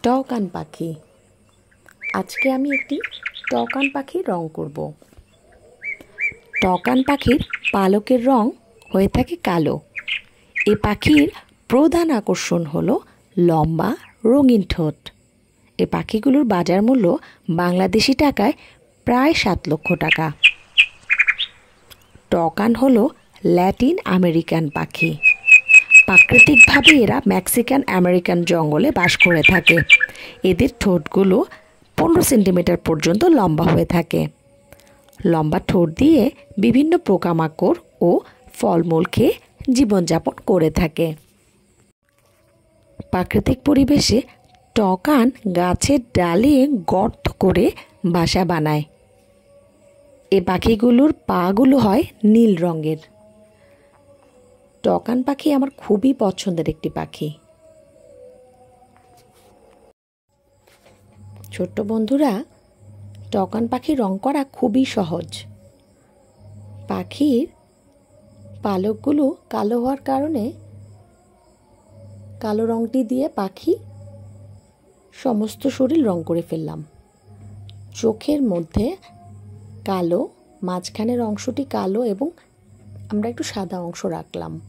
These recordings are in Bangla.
টকান পাখি। আজকে আমি একটি টকান পাখির রং করব। টকান পাখির পালকের রং হয়ে থাকে কালো। এ পাখির প্রধান আকর্ষণ হলো লম্বা রঙিন ঠোঁট। এ পাখিগুলোর বাজার মূল্য বাংলাদেশি টাকায় প্রায় 7 লক্ষ টাকা। টকান হলো ল্যাটিন আমেরিকান পাখি। প্রাকৃতিকভাবে এরা মেক্সিকান আমেরিকান জঙ্গলে বাস করে থাকে। এদের ঠোঁটগুলো 15 সেন্টিমিটার পর্যন্ত লম্বা হয়ে থাকে। লম্বা ঠোঁট দিয়ে বিভিন্ন পোকামাকড় ও ফলমূল খেয়ে জীবনযাপন করে থাকে। প্রাকৃতিক পরিবেশে টকান গাছের ডালে গর্ত করে বাসা বানায়। এ পাখিগুলোর পাগুলো হয় নীল রঙের। টকান পাখি আমার খুবই পছন্দের একটি পাখি। ছোট্ট বন্ধুরা, টকান পাখি রং করা খুবই সহজ। পাখির পালকগুলো কালো হওয়ার কারণে কালো রংটি দিয়ে পাখি সমস্ত শরীর রং করে ফেললাম। চোখের মধ্যে কালো, মাঝখানের অংশটি কালো এবং আমরা একটু সাদা অংশ রাখলাম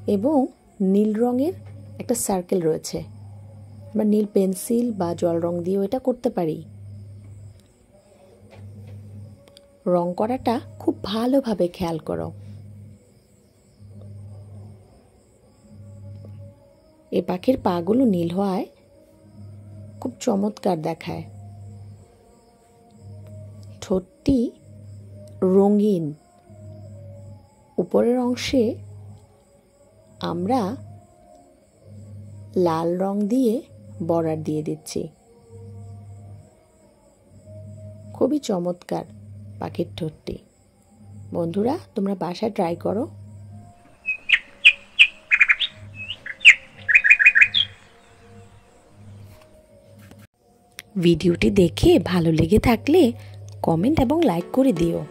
এবং নীল রঙের একটা সার্কেল রয়েছে। আমরা নীল পেন্সিল বা জল রং দিয়েও এটা করতে পারি। রং করাটা খুব ভালোভাবে খেয়াল করো। এ পাখির পাগুলো নীল হওয়ায় খুব চমৎকার দেখায়। ঠোঁটটি রঙিন। উপরের অংশে আমরা লাল রং দিয়ে বর্ডার দিয়ে দিচ্ছি। খুবই চমৎকার পাখির ঠোঁটটি। বন্ধুরা, তোমরা বাসায় ট্রাই করো। ভিডিওটি দেখে ভালো লেগে থাকলে কমেন্ট এবং লাইক করে দিও।